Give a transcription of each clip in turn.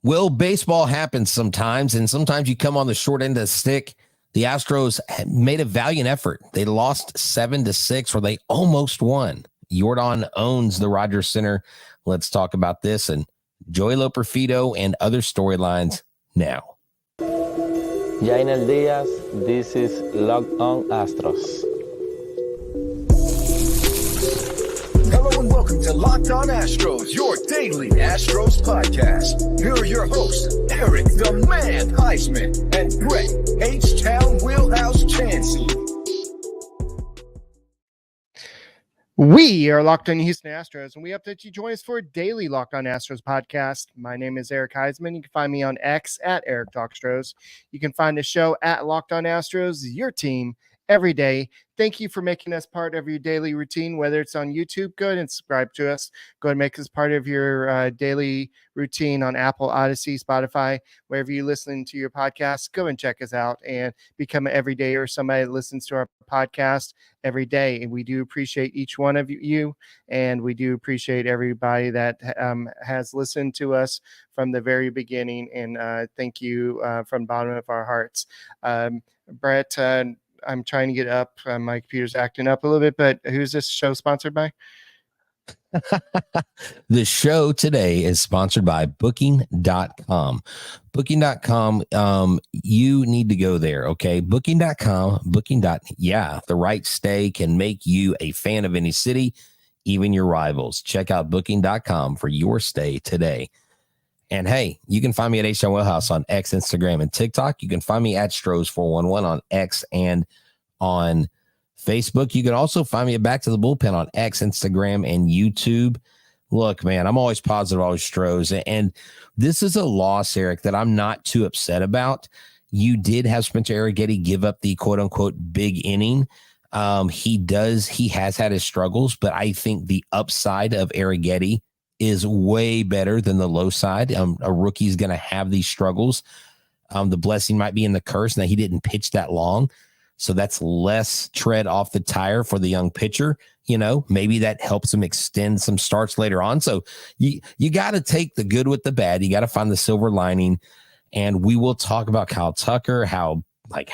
Well, baseball happens sometimes, and sometimes you come on the short end of the stick. The Astros made a valiant effort. They lost 7-6, or they almost won. Jordan owns the Rogers Center. Let's talk about this and Joey Loperfido and other storylines now. Jainel Diaz, this is Locked On Astros. Hello and welcome to Locked On Astros, your daily Astros podcast. Here are your hosts, Eric the Man Huysman and Greg H-Town Wheelhouse Chancey. We are Locked On Houston Astros, and we update you. Join us for a daily Locked On Astros podcast. My name is Eric Huysman. You can find me on X at Eric Talkstros. You can find the show at Locked On Astros, your team every day. Thank you for making us part of your daily routine, whether it's on YouTube. Go ahead and subscribe to us. Go ahead and make us part of your daily routine on Apple, Odyssey, Spotify, wherever you listen to your podcast. Go and check us out and become an everyday or somebody that listens to our podcast every day. And we do appreciate each one of you, and we do appreciate everybody that has listened to us from the very beginning. And thank you from the bottom of our hearts. Brett, I'm trying to get up. My computer's acting up a little bit, but who's this show sponsored by? The show today is sponsored by Booking.com. Booking.com, you need to go there, okay? Booking.com, the right stay can make you a fan of any city, even your rivals. Check out Booking.com for your stay today. And hey, you can find me at H-Town Wheelhouse on X, Instagram, and TikTok. You can find me at Stros411 on X and on Facebook. You can also find me at Back to the Bullpen on X, Instagram, and YouTube. Look, man, I'm always positive, always Stros. And this is a loss, Eric, that I'm not too upset about. You did have Spencer Arrighetti give up the quote-unquote big inning. He has had his struggles, but I think the upside of Arrighetti is way better than the low side. A rookie's going to have these struggles. The blessing might be in the curse that he didn't pitch that long. So that's less tread off the tire for the young pitcher. You know, maybe that helps him extend some starts later on. So you got to take the good with the bad. You got to find the silver lining. And we will talk about Kyle Tucker, how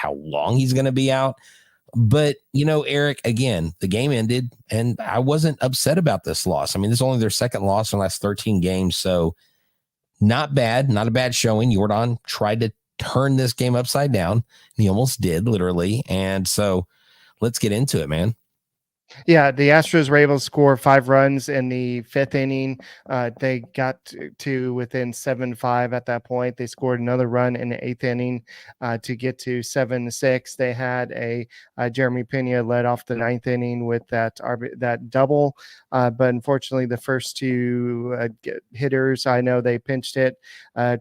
long he's going to be out. But, you know, Eric, again, the game ended, and I wasn't upset about this loss. I mean, this is only their second loss in the last 13 games, so not bad, not a bad showing. Jordan tried to turn this game upside down, and he almost did, literally. And so let's get into it, man. Yeah, the Astros were able to score 5 runs in the 5th inning. They got to within 7-5 at that point. They scored another run in the 8th inning to get to 7-6. They had a Jeremy Pena led off the 9th inning with that double. But unfortunately, the first 2 hitters, I know they pinched hit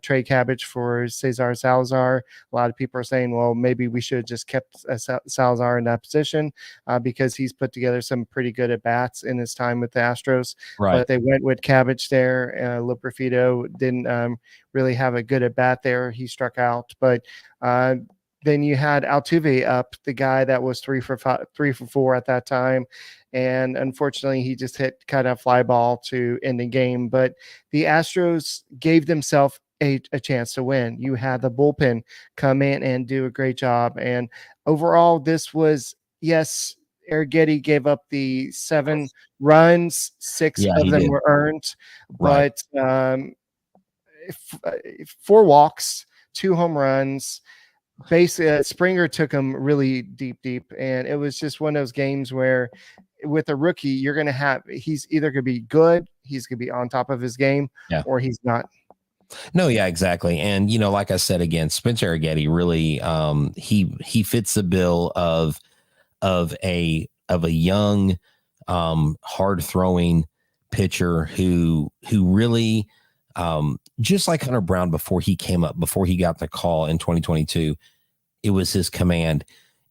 Trey Cabbage for Cesar Salazar. A lot of people are saying, well, maybe we should have just kept Salazar in that position because he's put together some pretty good at bats in his time with the Astros. Right. But they went with Cabbage there. Loperfido didn't really have a good at bat there. He struck out. But then you had Altuve up, the guy that was 3 for 4 at that time. And unfortunately, he just hit kind of fly ball to end the game. But the Astros gave themselves a chance to win. You had the bullpen come in and do a great job. And overall, this was, yes, Arrighetti gave up the 7 runs, 6 of them were earned, but 4 walks, 2 home runs. Basically, Springer took him really deep, and it was just one of those games where with a rookie, you're going to have, he's either going to be good, he's going to be on top of his game, or he's not. No, yeah, exactly. And, you know, like I said, again, Spencer Arrighetti really, he fits the bill of a young, hard throwing pitcher who really, just like Hunter Brown before he came up, before he got the call in 2022, it was his command.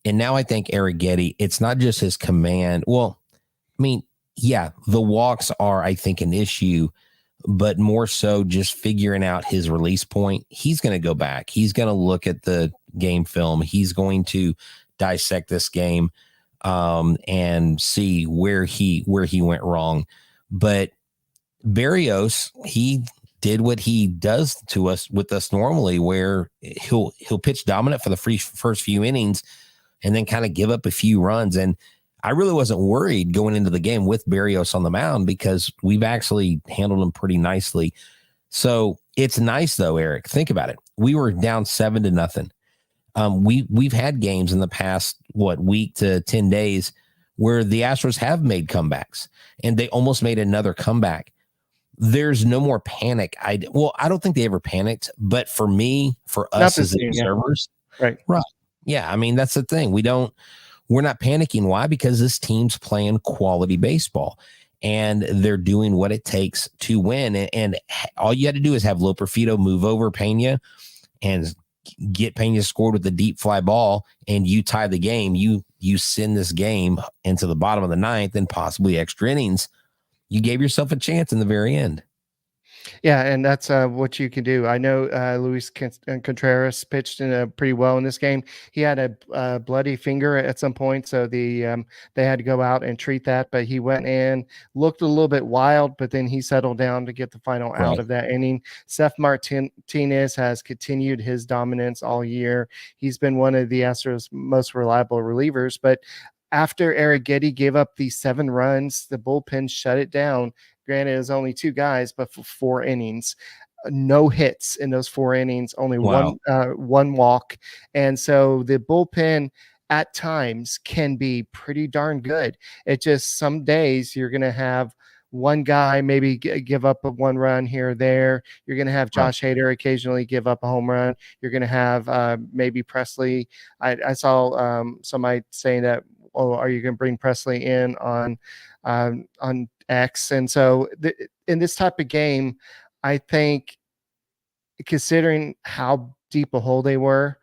And now I think Arrighetti, it's not just his command. Well, I mean, yeah, the walks are, I think, an issue, but more so just figuring out his release point. He's going to go back. He's going to look at the game film. He's going to dissect this game and see where he went wrong. But Berrios, he did what he does to us with us normally, where he'll pitch dominant for the first few innings and then kind of give up a few runs. And I really wasn't worried going into the game with Berrios on the mound because we've actually handled him pretty nicely. So it's nice though, Eric. Think about it. We were down 7-0. We've had games in the past week to 10 days where the Astros have made comebacks, and they almost made another comeback. There's no more panic. I don't think they ever panicked, but for us as observers, right. Yeah, I mean, that's the thing. We're not panicking. Why? Because this team's playing quality baseball and they're doing what it takes to win. And all you had to do is have Loperfido move over Pena and get Pena scored with the deep fly ball, and you tie the game. You send this game into the bottom of the ninth and possibly extra innings. You gave yourself a chance in the very end. Yeah, and that's what you can do. I know Luis Contreras pitched pretty well in this game. He had a bloody finger at some point, so they had to go out and treat that. But he went in, looked a little bit wild, but then he settled down to get the final out of that inning. Seth Martinez has continued his dominance all year. He's been one of the Astros' most reliable relievers. But after Arrighetti gave up the 7 runs, the bullpen shut it down. Granted, it was only 2 guys, but for 4 innings, no hits in those 4 innings, only one walk. And so the bullpen at times can be pretty darn good. It just, some days you're going to have one guy maybe give up a 1 run here or there. You're going to have Josh Hader occasionally give up a home run. You're going to have maybe Presley. I saw somebody saying that, oh, are you going to bring Presley in on X? And so in this type of game, I think, considering how deep a hole they were,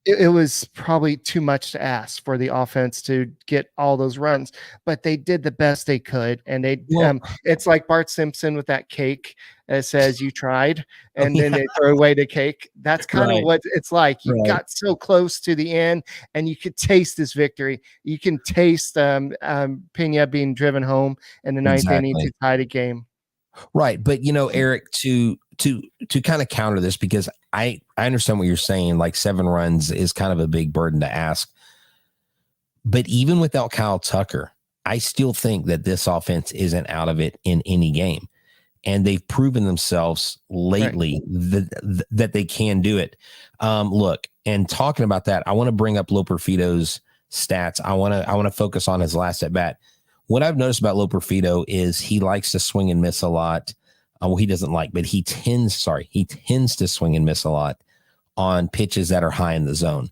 it was probably too much to ask for the offense to get all those runs, but they did the best they could. And it's like Bart Simpson with that cake that says you tried, and then they throw away the cake. That's kind of what it's like. You got so close to the end, and you could taste this victory. You can taste Pena being driven home in the 9th inning to tie the game. Right. But, Eric, to kind of counter this, because I understand what you're saying, like 7 runs is kind of a big burden to ask. But even without Kyle Tucker, I still think that this offense isn't out of it in any game. And they've proven themselves lately that they can do it. Look, and talking about that, I want to bring up Loperfido's stats. I want to focus on his last at bat. What I've noticed about Loperfido is he likes to swing and miss a lot. He doesn't like, but he tends to swing and miss a lot on pitches that are high in the zone.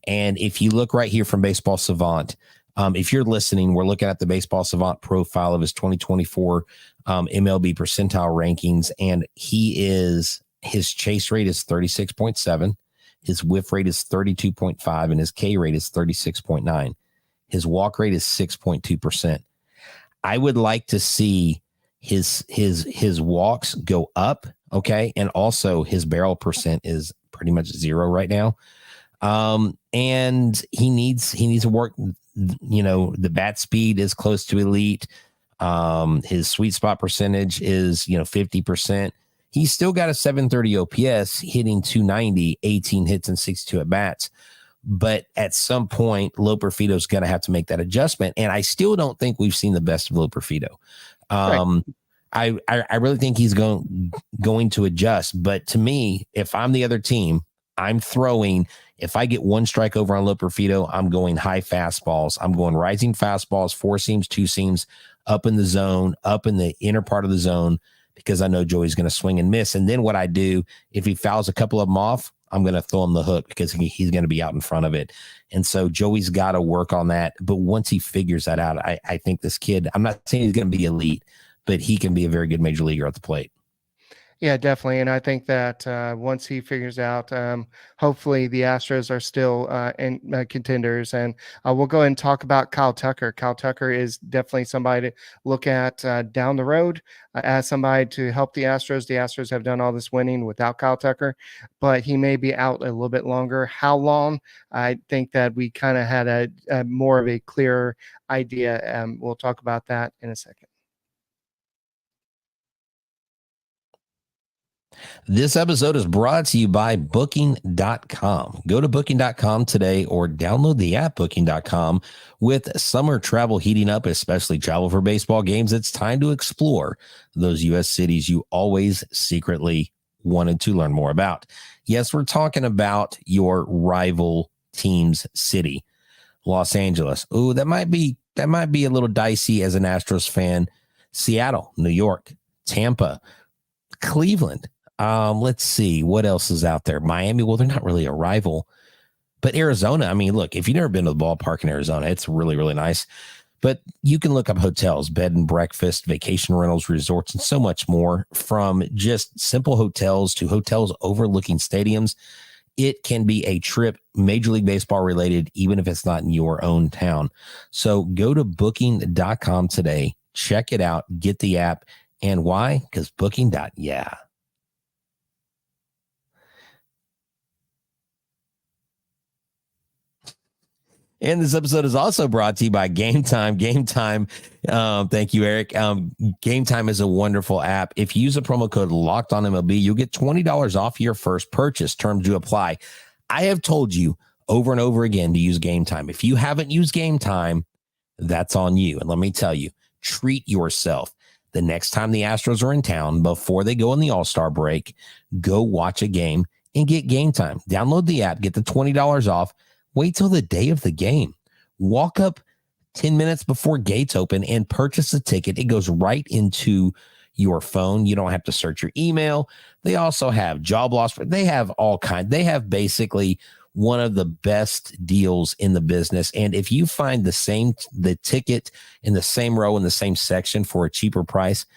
And if you look right here from Baseball Savant, if you're listening, we're looking at the Baseball Savant profile of his 2024 MLB percentile rankings, and his chase rate is 36.7, his whiff rate is 32.5, and his K rate is 36.9. His walk rate is 6.2%. I would like to see his walks go up, okay? And also his barrel percent is pretty much 0 right now. And he needs to work, the bat speed is close to elite. His sweet spot percentage is, 50%. He's still got a 730 OPS, hitting 290, 18 hits and 62 at bats. But at some point, Loperfido's going to have to make that adjustment. And I still don't think we've seen the best of Loperfido. I really think he's going to adjust. But to me, if I'm the other team, I'm throwing, if I get 1 strike over on Loperfido, I'm going high fastballs. I'm going rising fastballs, 4 seams, 2 seams, up in the zone, up in the inner part of the zone, because I know Joey's going to swing and miss. And then what I do, if he fouls a couple of them off, I'm going to throw him the hook because he's going to be out in front of it. And so Joey's got to work on that. But once he figures that out, I think this kid, I'm not saying he's going to be elite, but he can be a very good major leaguer at the plate. Yeah, definitely. And I think that once he figures out, hopefully the Astros are still in contenders. And we'll go ahead and talk about Kyle Tucker. Kyle Tucker is definitely somebody to look at down the road as somebody to help the Astros. The Astros have done all this winning without Kyle Tucker, but he may be out a little bit longer. How long? I think that we kind of had a more of a clearer idea. We'll talk about that in a second. This episode is brought to you by Booking.com. Go to Booking.com today or download the app Booking.com. With summer travel heating up, especially travel for baseball games, it's time to explore those U.S. cities you always secretly wanted to learn more about. Yes, we're talking about your rival team's city, Los Angeles. Ooh, that might be a little dicey as an Astros fan. Seattle, New York, Tampa, Cleveland. Let's see what else is out there. Miami. Well, they're not really a rival, but Arizona. I mean, look, if you've never been to the ballpark in Arizona, it's really, really nice. But you can look up hotels, bed and breakfast, vacation rentals, resorts, and so much more, from just simple hotels to hotels overlooking stadiums. It can be a trip, Major League Baseball related, even if it's not in your own town. So go to Booking.com today, check it out, get the app. And why? Because Booking.yeah. And this episode is also brought to you by GameTime. GameTime, thank you, Eric. GameTime is a wonderful app. If you use a promo code Locked On MLB, you'll get $20 off your first purchase. Terms do apply. I have told you over and over again to use GameTime. If you haven't used GameTime, that's on you. And let me tell you, treat yourself. The next time the Astros are in town, before they go on the All-Star break, go watch a game and get GameTime. Download the app, get the $20 off. Wait till the day of the game. Walk up 10 minutes before gates open and purchase a ticket. It goes right into your phone. You don't have to search your email. They also have job loss. They have all kinds. They have basically one of the best deals in the business. And if you find the ticket in the same row in the same section for a cheaper price,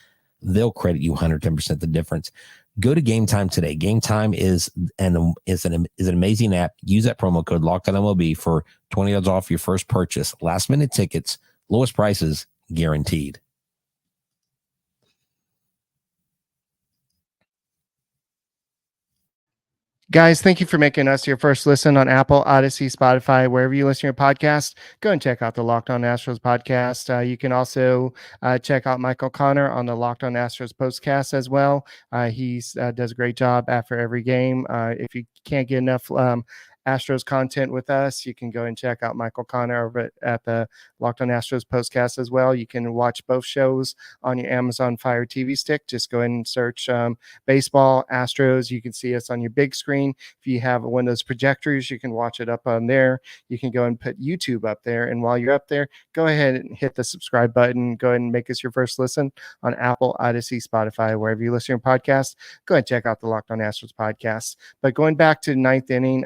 they'll credit you 110% the difference. Go to GameTime today. GameTime is an amazing app. Use that promo code LOCKEDONMLB for $20 off your first purchase. Last minute tickets, lowest prices guaranteed. Guys, thank you for making us your first listen on Apple, Odyssey, Spotify, wherever you listen to your podcast. Go and check out the Locked On Astros podcast. You can also check out Michael Connor on the Locked On Astros postcast as well. He does a great job after every game. If you can't get enough Astros content with us, you can go and check out Michael Connor over at the Locked On Astros postcast as well. You can watch both shows on your Amazon Fire TV stick. Just go ahead and search baseball, Astros. You can see us on your big screen. If you have one of those projectors, you can watch it up on there. You can go and put YouTube up there. And while you're up there, go ahead and hit the subscribe button. Go ahead and make us your first listen on Apple, Odyssey, Spotify, wherever you listen to your podcast. Go ahead and check out the Locked On Astros podcast. But going back to the ninth inning,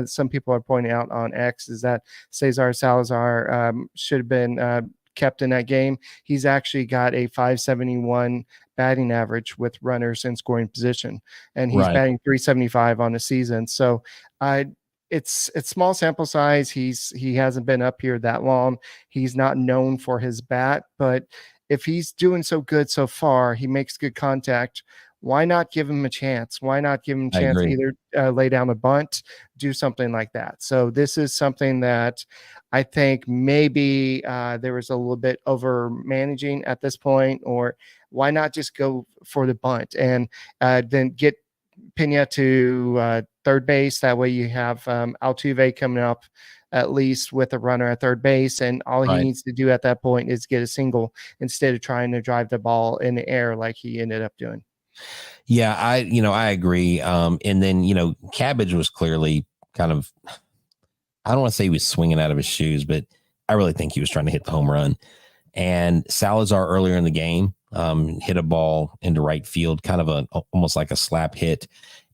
some people are pointing out on X is that Cesar Salazar should have been kept in that game. He's actually got a 571 batting average with runners in scoring position, and he's batting 375 on the season. So it's small sample size. He hasn't been up here that long. He's not known for his bat, but if he's doing so good so far, he makes good contact. Why not give him a chance? Why not give him a chance to either lay down a bunt, do something like that? So this is something that I think maybe there was a little bit over managing at this point, or why not just go for the bunt and then get Pena to third base? That way you have Altuve coming up at least with a runner at third base, and all he needs to do at that point is get a single instead of trying to drive the ball in the air like he ended up doing. Yeah, I agree. And then, Cabbage was clearly kind of, I don't want to say he was swinging out of his shoes, but I really think he was trying to hit the home run. And Salazar earlier in the game hit a ball into right field, kind of almost like a slap hit.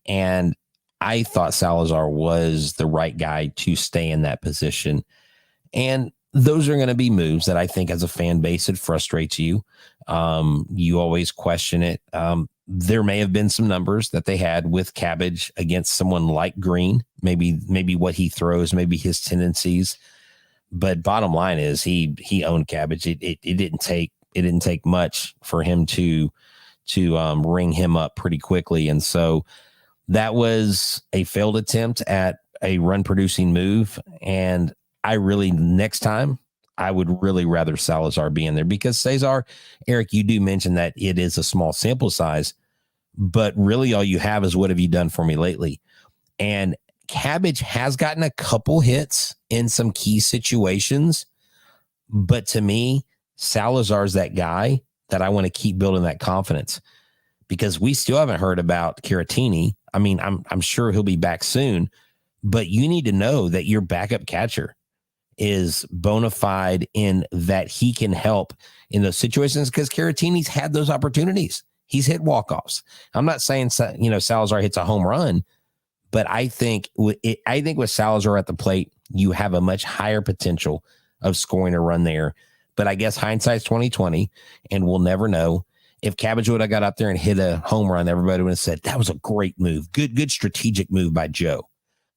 And I thought Salazar was the right guy to stay in that position. And those are going to be moves that I think as a fan base, it frustrates you. You always question it. There may have been some numbers that they had with Cabbage against someone like Green, maybe what he throws, maybe his tendencies. But bottom line is he owned Cabbage. It didn't take much for him to ring him up pretty quickly. And so that was a failed attempt at a run producing move. And next time I would really rather Salazar be in there, because Cesar, Eric, you do mention that it is a small sample size, but really all you have is what have you done for me lately? And Cabbage has gotten a couple hits in some key situations, but to me, Salazar's that guy that I want to keep building that confidence, because we still haven't heard about Caratini. I mean, I'm sure he'll be back soon, but you need to know that your backup catcher is bona fide in that he can help in those situations, because Caratini's had those opportunities. He's hit walk-offs. I'm not saying, Salazar hits a home run, but I think with Salazar at the plate, you have a much higher potential of scoring a run there. But I guess hindsight's 2020, and we'll never know. If Cabbage would have got up there and hit a home run, everybody would have said that was a great move. Good strategic move by Joe.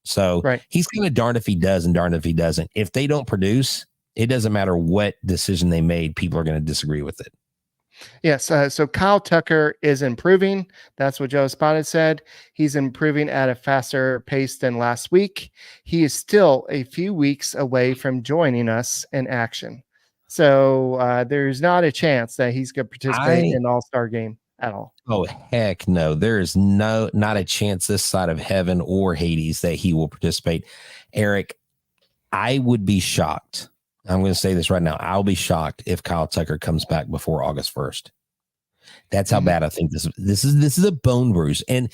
So He's kind of darned if he does and darned if he doesn't. If they don't produce, it doesn't matter what decision they made. People are going to disagree with it. Yes. So Kyle Tucker is improving. That's what Joe Espada said. He's improving at a faster pace than last week. He is still a few weeks away from joining us in action. So there's not a chance that he's going to participate in an all-star game at all. Oh, heck no. There is not a chance this side of heaven or Hades that he will participate. Eric, I would be shocked. I'm going to say this right now. I'll be shocked if Kyle Tucker comes back before August 1st. That's how bad I think this is a bone bruise. And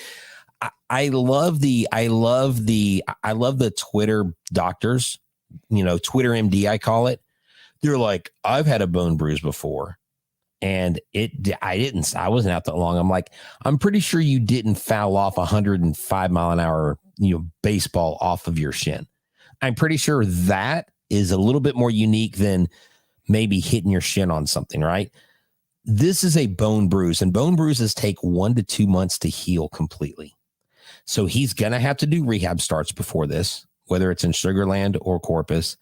I love the Twitter doctors, Twitter MD, I call it. They're like, I've had a bone bruise before, and I wasn't out that long. I'm like, I'm pretty sure you didn't foul off 105 mile an hour, baseball off of your shin. I'm pretty sure that is a little bit more unique than maybe hitting your shin on something, right? This is a bone bruise, and bone bruises take 1 to 2 months to heal completely. So he's going to have to do rehab starts before this, whether it's in Sugar Land or Corpus.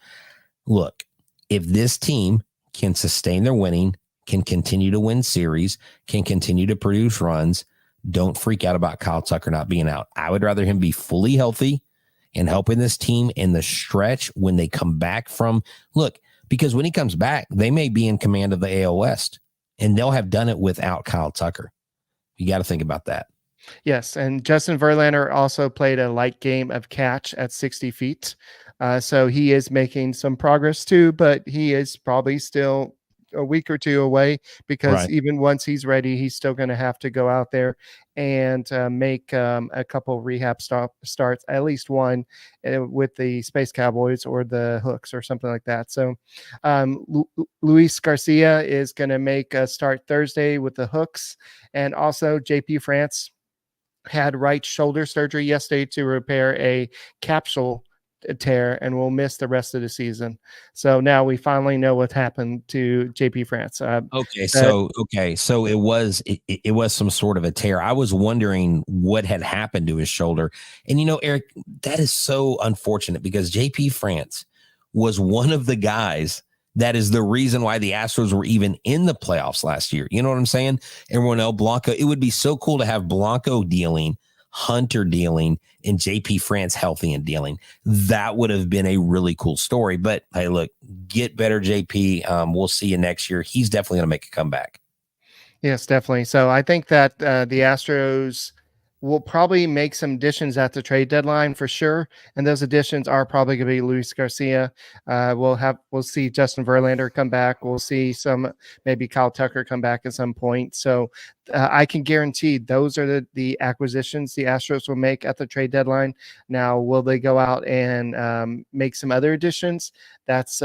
Look, if this team can sustain their winning, can continue to win series, can continue to produce runs, don't freak out about Kyle Tucker not being out. I would rather him be fully healthy and helping this team in the stretch when they come back because when he comes back, they may be in command of the AL West, and they'll have done it without Kyle Tucker. You got to think about that. Yes, and Justin Verlander also played a light game of catch at 60 feet. So he is making some progress too, but he is probably still a week or two away, because even once he's ready, he's still going to have to go out there and make a couple rehab starts, at least one with the Space Cowboys or the Hooks or something like that. So Luis Garcia is going to make a start Thursday with the Hooks, and also JP France had right shoulder surgery yesterday to repair a capsule tear and will miss the rest of the season. So now we finally know what happened to JP France. So it was some sort of a tear. I was wondering what had happened to his shoulder. And Eric, that is so unfortunate, because JP France was one of the guys that is the reason why the Astros were even in the playoffs last year. You know what I'm saying? And Ronel Blanco, it would be so cool to have Blanco dealing, Hunter dealing, and JP France healthy and dealing. That would have been a really cool story. But hey, look, get better, JP. We'll see you next year. He's definitely going to make a comeback. Yes, definitely. So I think that the Astros will probably make some additions at the trade deadline for sure, and those additions are probably going to be Luis Garcia. We'll see Justin Verlander come back. We'll see maybe Kyle Tucker come back at some point. So I can guarantee those are the acquisitions the Astros will make at the trade deadline. Now, will they go out and make some other additions? That's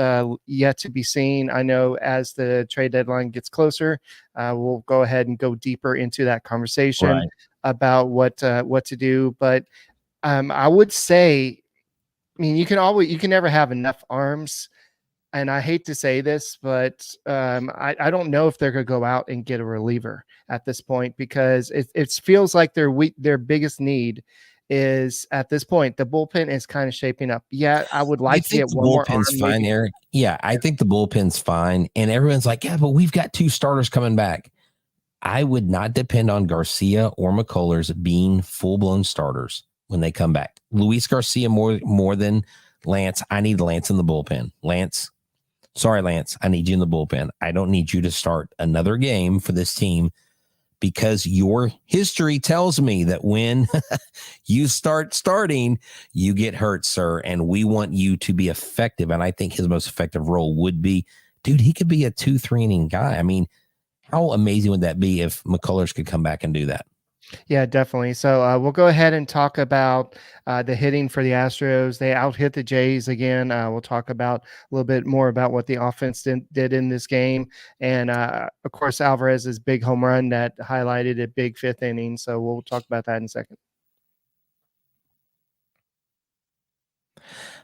yet to be seen. I know as the trade deadline gets closer, we'll go ahead and go deeper into that conversation about what to do. But I would say, you can never have enough arms. And I hate to say this, but I don't know if they're going to go out and get a reliever at this point, because it feels like their biggest need is at this point. The bullpen is kind of shaping up. Yeah, I would like to get one more arm. Bullpen's fine, Eric. Yeah, I think the bullpen's fine. And everyone's like, yeah, but we've got 2 starters coming back. I would not depend on Garcia or McCullers being full-blown starters when they come back. Luis Garcia more than Lance. I need Lance in the bullpen. Lance, I need you in the bullpen. I don't need you to start another game for this team because your history tells me that when you starting, you get hurt, sir. And we want you to be effective. And I think his most effective role would be, dude, he could be a 2-3 inning guy. I mean, how amazing would that be if McCullers could come back and do that? Yeah, definitely. So we'll go ahead and talk about the hitting for the Astros. They out-hit the Jays again. We'll talk about a little bit more about what the offense did in this game. And, of course, Alvarez's big home run that highlighted a big 5th inning. So we'll talk about that in a second.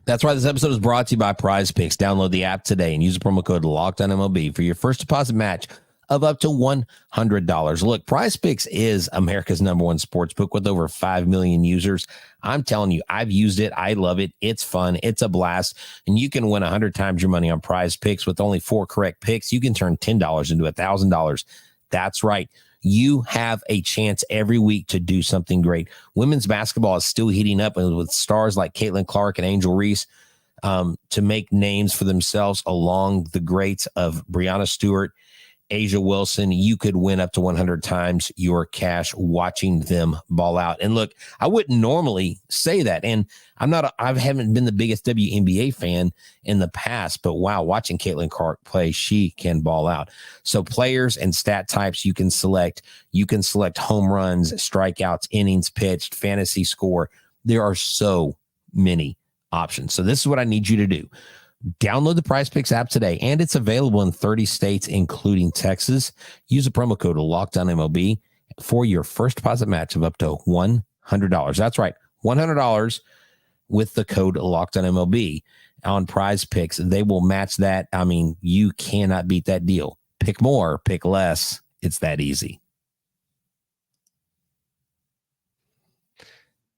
That's why this episode is brought to you by PrizePicks. Download the app today and use the promo code LOCKEDONMLB for your first deposit match of up to $100. Look, PrizePicks is America's #1 sports book with over 5 million users. I'm telling you, I've used it. I love it. It's fun. It's a blast. And you can win 100 times your money on PrizePicks with only 4 correct picks. You can turn $10 into $1,000. That's right. You have a chance every week to do something great. Women's basketball is still heating up with stars like Caitlin Clark and Angel Reese to make names for themselves along the greats of Breanna Stewart, Asia Wilson. You could win up to 100 times your cash watching them ball out. And look, I wouldn't normally say that. And I haven't been the biggest WNBA fan in the past, but wow, watching Caitlin Clark play, she can ball out. So players and stat types you can select. You can select home runs, strikeouts, innings pitched, fantasy score. There are so many options. So this is what I need you to do. Download the PrizePicks app today, and it's available in 30 states, including Texas. Use the promo code LOCKEDONMLB for your first deposit match of up to $100. That's right, $100 with the code LOCKEDONMLB on PrizePicks. They will match that. I mean, you cannot beat that deal. Pick more, pick less. It's that easy.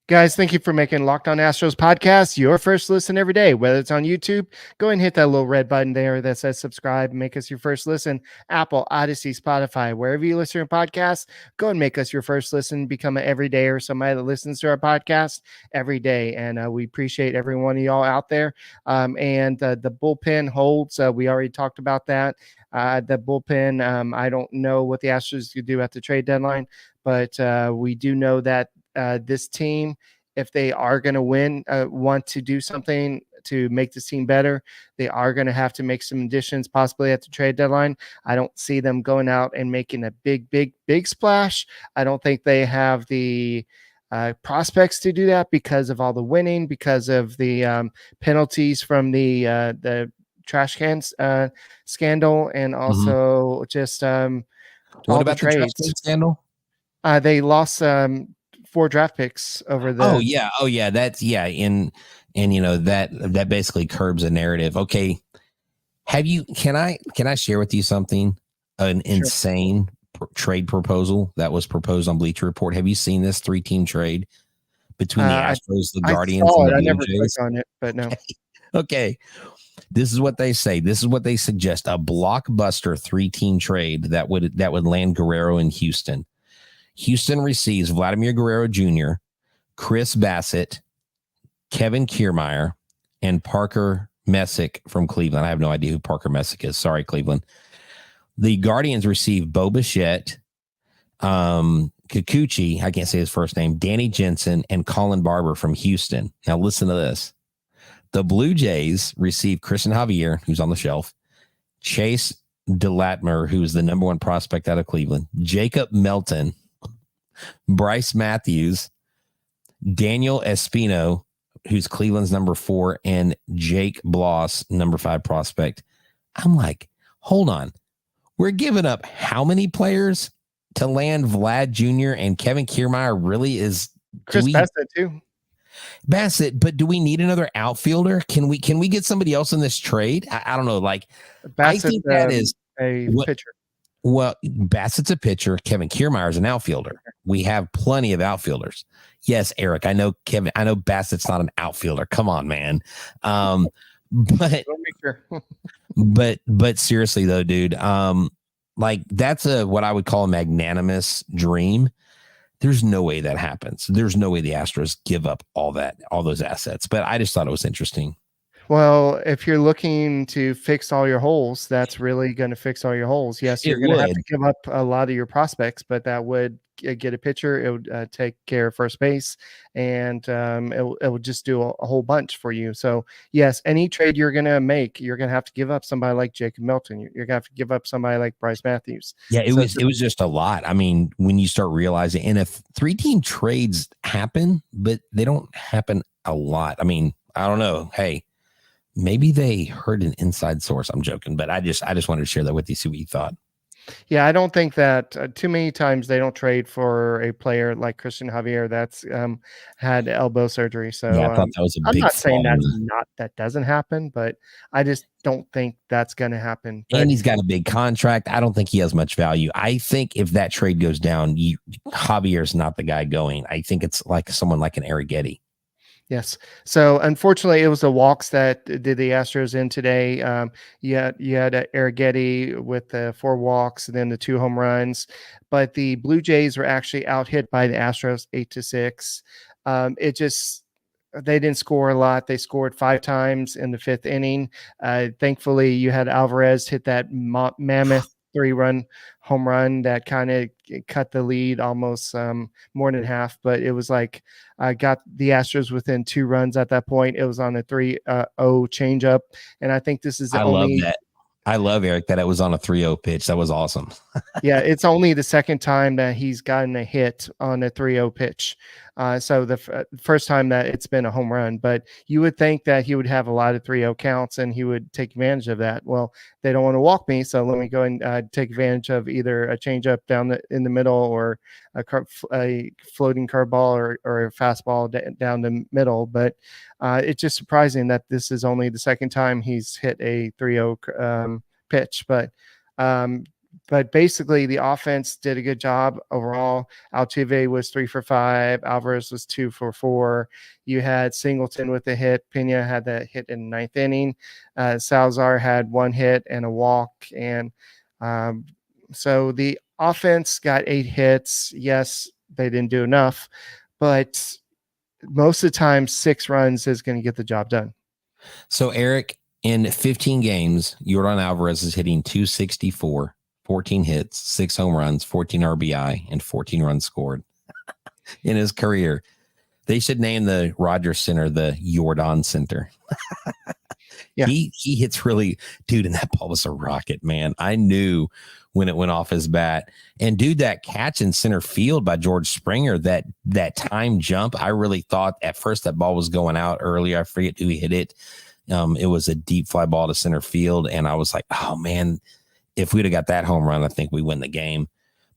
Guys, thank you for making Locked On Astros podcast your first listen every day. Whether it's on YouTube, go and hit that little red button there that says subscribe. Make us your first listen. Apple, Odyssey, Spotify, wherever you listen to podcasts, go and make us your first listen. Become an everyday or somebody that listens to our podcast every day. And we appreciate every one of y'all out there. And the bullpen holds. We already talked about that. The bullpen, I don't know what the Astros could do at the trade deadline, but we do know that this team, if they are going to win, want to do something to make this team better, they are going to have to make some additions possibly at the trade deadline. I don't see them going out and making a big splash. I don't think they have the prospects to do that because of all the winning, because of the penalties from the trash cans scandal, and also just What all about the trash can scandal? They lost 4 draft picks over the. Oh yeah. That's and you know that basically curbs a narrative. Okay. Can I share with you something? An insane trade proposal that was proposed on Bleacher Report. Have you seen this 3-team trade between the Astros, the Guardians, and the Blue I never Jays? clicked on it, but no. Okay. This is what they say. This is what they suggest: a blockbuster 3-team trade that would land Guerrero in Houston. Houston receives Vladimir Guerrero Jr., Chris Bassett, Kevin Kiermaier, and Parker Messick from Cleveland. I have no idea who Parker Messick is. Sorry, Cleveland. The Guardians receive Bo Bichette, Kikuchi, I can't say his first name, Danny Jensen, and Colin Barber from Houston. Now listen to this. The Blue Jays receive Christian Javier, who's on the shelf, Chase DeLatmer, who is the #1 prospect out of Cleveland, Jacob Melton, Bryce Matthews, Daniel Espino, who's Cleveland's #4, and Jake Bloss, #5 prospect. I'm like, hold on. We're giving up how many players to land Vlad Jr. and Kevin Kiermaier? Really is Chris Bassett too. Bassett, but do we need another outfielder? Can we get somebody else in this trade? I don't know. Like, Bassett's, I think that is a pitcher. Well, Bassett's a pitcher. Kevin Kiermaier is an outfielder. We have plenty of outfielders. Yes, Eric, I know Bassett's not an outfielder. Come on, man. But seriously though, dude, like that's what I would call a magnanimous dream. There's no way that happens. There's no way the Astros give up all those assets. But I just thought it was interesting. Well, if you're looking to fix all your holes, that's really going to fix all your holes. Yes, It you're going to have would. to give up a lot of your prospects, but that would get a pitcher. It would take care of first base, and it would just do a whole bunch for you. So, yes, any trade you're going to make, you're going to have to give up somebody like Jacob Milton. You're going to have to give up somebody like Bryce Matthews. Yeah, it So was just a lot. I mean, when you start realizing, and if 3-team trades happen, but they don't happen a lot. I mean, I don't know. Hey, maybe they heard an inside source. I'm joking, but I just wanted to share that with you, see what you thought. Yeah, I don't think that too many times they don't trade for a player like Christian Javier that's had elbow surgery. So Yeah, I thought that was a I'm big not saying flaw. that doesn't happen, but I just don't think that's going to happen. But And he's got a big contract. I don't think he has much value. I think if that trade goes down, Javier's not the guy going. I think it's like someone like an Arrighetti. yes. So unfortunately, it was the walks that did the Astros in today. You had Arrighetti with the 4 walks and then the 2 home runs, but the Blue Jays were actually out hit by the Astros 8-6. It just they didn't score a lot. They scored 5 times in the 5th inning. Thankfully, you had Alvarez hit that mammoth 3-run home run that kind of cut the lead almost more than half, but it was like got the Astros within 2 runs at that point. It was on a 3-0 changeup, and I think this is the only. Love that. I love, Eric, that it was on a 3-0 pitch. That was awesome. Yeah, it's only the second time that he's gotten a hit on a 3-0 pitch. So the first time that it's been a home run, but you would think that he would have a lot of 3-0 counts and he would take advantage of that. Well, they don't want to walk me, so let me go and take advantage of either a changeup down in the middle or a floating curveball or a fastball down the middle. But it's just surprising that this is only the second time he's hit a 3-0 pitch. But basically, the offense did a good job overall. Altuve was 3 for 5. Alvarez was 2 for 4. You had Singleton with a hit. Pena had that hit in the 9th inning. Salazar had 1 hit and a walk. And so the offense got 8 hits. Yes, they didn't do enough, but most of the time, 6 runs is going to get the job done. So, Eric, in 15 games, Yordan Alvarez is hitting .264. 14 hits, 6 home runs, 14 RBI, and 14 runs scored in his career. They should name the Rogers Center the Yordan Center. Yeah. He hits really, dude, and that ball was a rocket, man. I knew when it went off his bat. And dude, that catch in center field by George Springer, that time jump, I really thought at first that ball was going out earlier. I forget who hit it. It was a deep fly ball to center field, and I was like, oh man, if we'd have got that home run, I think we win the game.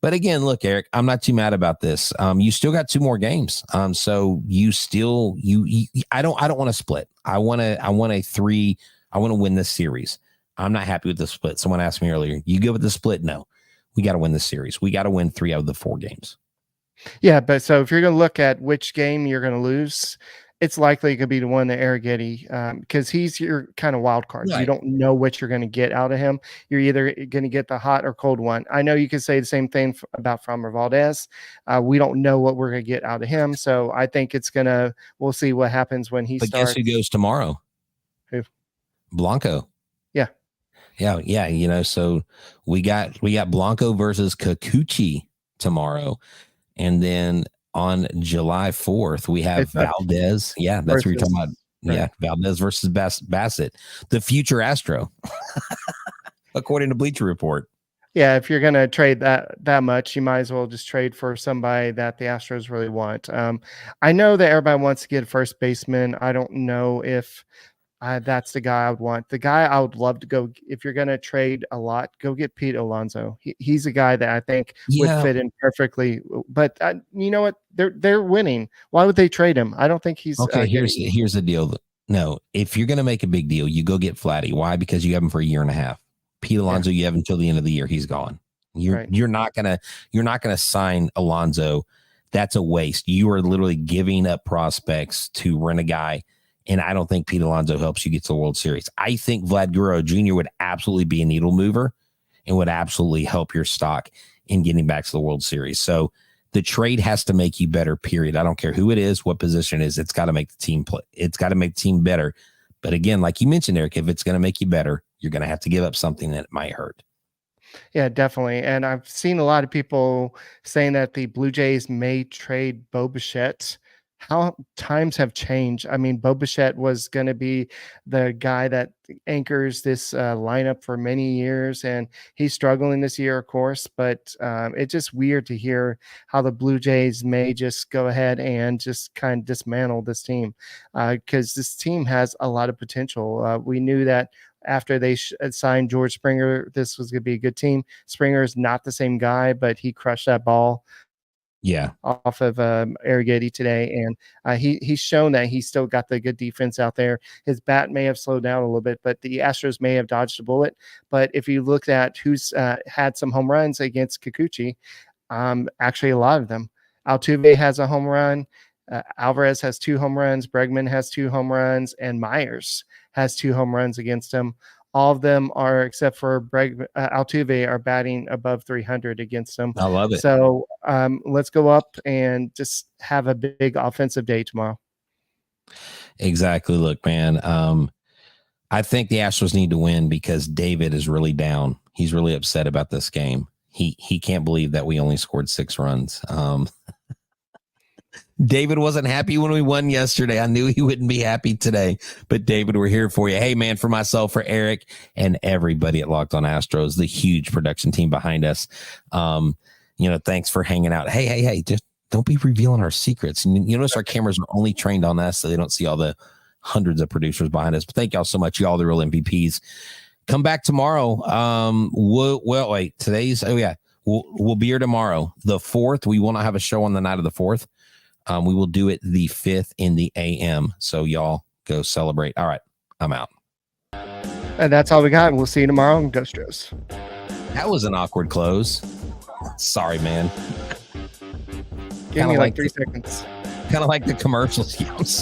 But again, look, Eric, I'm not too mad about this. You still got 2 more games. So you still, I don't want to split. I want a 3. I want to win this series. I'm not happy with the split. Someone asked me earlier, you good with the split? No, we got to win this series. We got to win 3 out of the 4 games. Yeah. But so if you're going to look at which game you're going to lose, it's likely going to be the one that Arrighetti, because he's your kind of wild card. Right. You don't know what you're going to get out of him. You're either going to get the hot or cold one. I know you can say the same thing about Framber Valdez. We don't know what we're going to get out of him. So I think we'll see what happens when he starts. Guess who goes tomorrow? Who? Blanco. Yeah. Yeah. So we got Blanco versus Kikuchi tomorrow. And then on July 4th, we have Valdez. Yeah, that's what you're talking about. Right. Yeah, Valdez versus Bassett, the future Astro, according to Bleacher Report. Yeah, if you're going to trade that much, you might as well just trade for somebody that the Astros really want. I know that everybody wants to get a first baseman. I don't know if that's the guy I would want. The guy I would love to go, if you're going to trade a lot, go get Pete Alonso. He's a guy that I think would fit in perfectly. But you know what? They're winning. Why would they trade him? I don't think he's okay. Here's the deal. No, if you're going to make a big deal, you go get Vladdy. Why? Because you have him for a year and a half. Pete Alonso, you have until the end of the year. He's gone. You're not gonna sign Alonso. That's a waste. You are literally giving up prospects to rent a guy. And I don't think Pete Alonso helps you get to the World Series. I think Vlad Guerrero Jr. would absolutely be a needle mover and would absolutely help your stock in getting back to the World Series. So the trade has to make you better, period. I don't care who it is, what position it is. It's got to make the team play. It's got to make the team better. But again, like you mentioned, Eric, if it's going to make you better, you're going to have to give up something that might hurt. Yeah, definitely. And I've seen a lot of people saying that the Blue Jays may trade Bo Bichette. How times have changed. I mean, Bo Bichette was going to be the guy that anchors this lineup for many years, and he's struggling this year, of course. But it's just weird to hear how the Blue Jays may just go ahead and just kind of dismantle this team, because this team has a lot of potential. We knew that after they signed George Springer, this was going to be a good team. Springer is not the same guy, but he crushed that ball off of Arrighetti today, and he's shown that he's still got the good defense out there. His bat may have slowed down a little bit, but the Astros may have dodged a bullet. But if you look at who's had some home runs against Kikuchi, actually a lot of them. Altuve has a home run. Alvarez has 2 home runs. Bregman has 2 home runs, and Myers has 2 home runs against him. All of them are, except for Altuve, are batting above 300 against them. I love it. So let's go up and just have a big offensive day tomorrow. Exactly. Look, man, I think the Astros need to win because David is really down. He's really upset about this game. He can't believe that we only scored 6 runs. David wasn't happy when we won yesterday. I knew he wouldn't be happy today, but David, we're here for you. Hey, man, for myself, for Eric, and everybody at Locked On Astros, the huge production team behind us. Thanks for hanging out. Hey, just don't be revealing our secrets. You notice our cameras are only trained on us, so they don't see all the hundreds of producers behind us. But thank y'all so much. Y'all the real MVPs. Come back tomorrow. We'll be here tomorrow. The 4th, we will not have a show on the night of the 4th. We will do it the 5th in the AM. So y'all go celebrate. All right, I'm out. And that's all we got. We'll see you tomorrow on Ghost Astros. That was an awkward close. Sorry, man. Give me like 3 seconds. Kind of like the commercials.